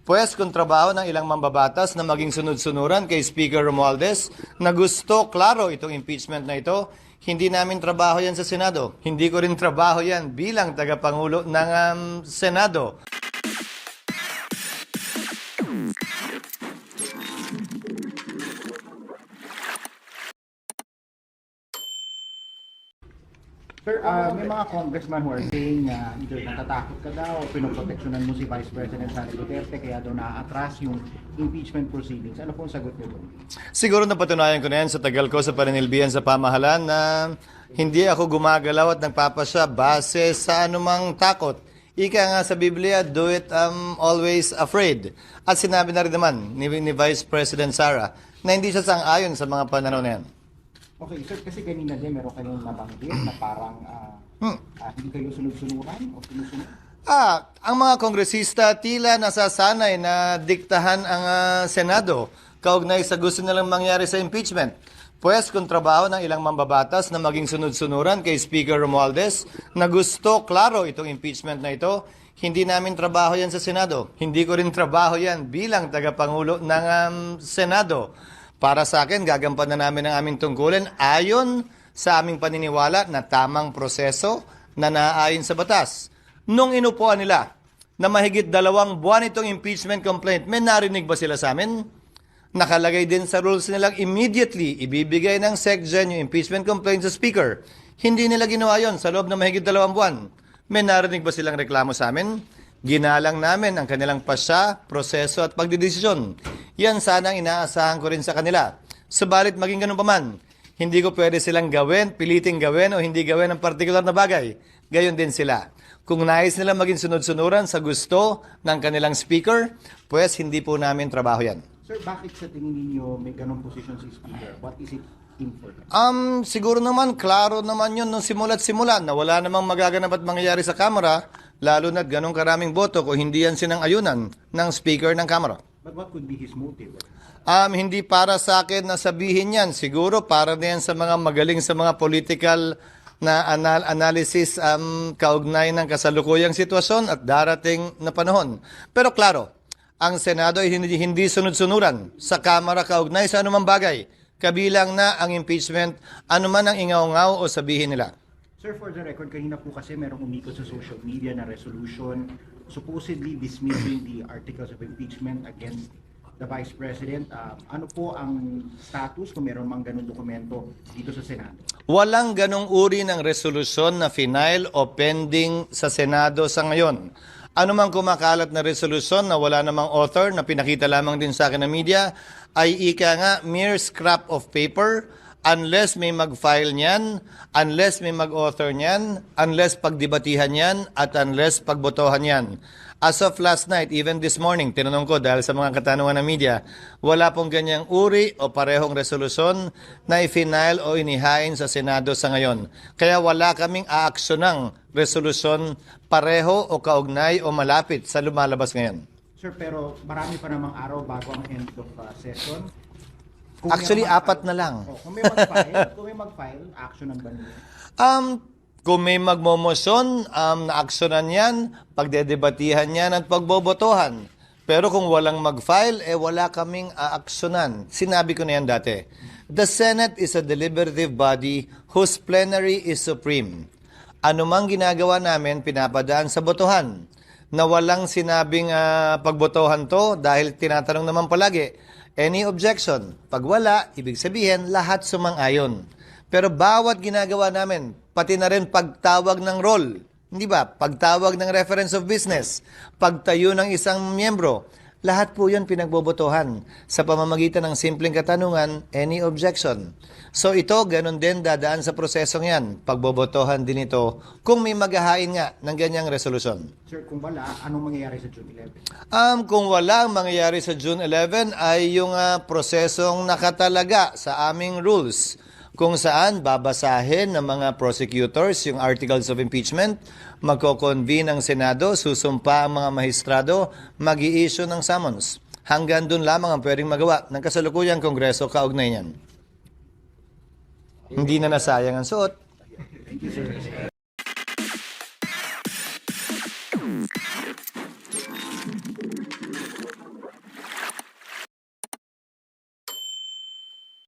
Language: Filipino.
Pwes kung trabaho ng ilang mambabatas na maging sunod-sunuran kay Speaker Romualdez na gusto klaro itong impeachment na ito, hindi namin trabaho yan sa Senado. Hindi ko rin trabaho yan bilang tagapangulo ng Senado. Sir, may mga congressman who are saying either natatakot ka daw o pinoproteksyonan mo si Vice President Sara Duterte kaya daw na-atras yung impeachment proceedings. Ano po ang sagot niyo doon? Siguro napatunayan ko na yan sa tagal ko sa pananilbihan sa pamahalaan na hindi ako gumagalaw at nagpapasya base sa anumang takot. Ika nga sa Biblia, do it always afraid. At sinabi na rin naman ni Vice President Sara na hindi siya sang-ayon sa mga pananaw na yan. Okay, sir, kasi kanina din meron kayong nabanggit na parang hindi kayo sunod-sunuran o sinusunod? Ang mga kongresista tila nasasanay na diktahan ang Senado kaugnay sa gusto nilang mangyari sa impeachment. Pwes kung trabaho ng ilang mambabatas na maging sunod-sunuran kay Speaker Romualdez na gusto klaro itong impeachment na ito, hindi namin trabaho yan sa Senado. Hindi ko rin trabaho yan bilang tagapangulo ng Senado. Para sa akin, gagampanan namin ang aming tungkulin ayon sa aming paniniwala na tamang proseso na naaayon sa batas. Nung inupuan nila na mahigit 2 buwan itong impeachment complaint, may narinig ba sila sa amin? Nakalagay din sa rules nilang immediately ibibigay ng SecGen yung impeachment complaint sa Speaker. Hindi nila ginawa yon sa loob ng mahigit 2 buwan. May narinig ba silang reklamo sa amin? Ginalang namin ang kanilang pasya, proseso at pagdidesisyon. Yan sana ang inaasahan ko rin sa kanila. Subalit maging ganun pa man, hindi ko pwede silang gawin, piliting gawin o hindi gawin ang partikular na bagay. Gayon din sila. Kung nais nila maging sunod-sunuran sa gusto ng kanilang speaker, pues hindi po namin trabaho yan. Sir, bakit sa tingin ninyo may ganong posisyon si Speaker? What is it in for? Siguro naman, klaro naman yun nung simula't simula na wala namang magaganap at mangyayari sa Kamara, lalo na't ganong karaming boto kung hindi yan sinang-ayunan ng speaker ng Kamara. But what could be his motive? Hindi para sa akin na sabihin yan. Siguro para na yan sa mga magaling sa mga political na analysis kaugnay ng kasalukuyang sitwasyon at darating na panahon. Pero klaro, ang Senado ay hindi sunod-sunuran sa Kamara kaugnay sa anumang bagay. Kabilang na ang impeachment, anuman ang ingaw-ngaw o sabihin nila. Sir, for the record, kanina po kasi merong umikot sa social media na resolution supposedly dismissing the articles of impeachment against the Vice President. Ano po ang status kung meron mang ganung dokumento dito sa Senado? Walang ganong uri ng resolusyon na final o pending sa Senado sa ngayon. Ano mang kumakalat na resolusyon na wala namang author na pinakita lamang din sa akin ng media ay ika nga mere scrap of paper unless may mag-file niyan, unless may mag-author niyan, unless pagdebatihan niyan, at unless pagbotohan niyan. As of last night, even this morning, tinanong ko dahil sa mga katanungan ng media, wala pong ganyang uri o parehong resolusyon na i-final o inihain sa Senado sa ngayon. Kaya wala kaming aaksiyonang resolusyon pareho o kaugnay o malapit sa lumalabas ngayon. Sir, pero marami pa namang araw bago ang end of session. Actually, 4 na lang. Kung may mag-file, actionan ba niyo? Kung may magmomosyon, na-aksyonan yan, pagdedebatihan yan at pagbobotohan. Pero kung walang mag-file, wala kaming aaksyonan. Sinabi ko na yan dati. The Senate is a deliberative body whose plenary is supreme. Ano mang ginagawa namin, pinapadaan sa botohan. Na walang sinabing pagbotohan to dahil tinatanong naman palagi, any objection? Pag wala, ibig sabihin, lahat sumang-ayon. Pero bawat ginagawa namin, pati na rin pagtawag ng roll, hindi ba? Pagtawag ng reference of business, pagtayo ng isang miyembro, lahat po yun pinagbobotohan sa pamamagitan ng simpleng katanungan, any objection. So ito, ganun din dadaan sa prosesong yan. Pagbobotohan din ito kung may maghahain nga ng ganyang resolusyon. Sir, kung wala, anong mangyayari sa June 11? Kung wala ang mangyayari sa June 11 ay yung prosesong nakatalaga sa aming rules kung saan babasahin ng mga prosecutors yung articles of impeachment, magko-convene ang Senado, susumpa ang mga mahistrado, mag-i-issue ng summons. Hanggang doon lamang ang pwedeng magawa ng kasalukuyang Kongreso kaugnay niyan. Hindi na nasayang ang suot. Thank you, sir.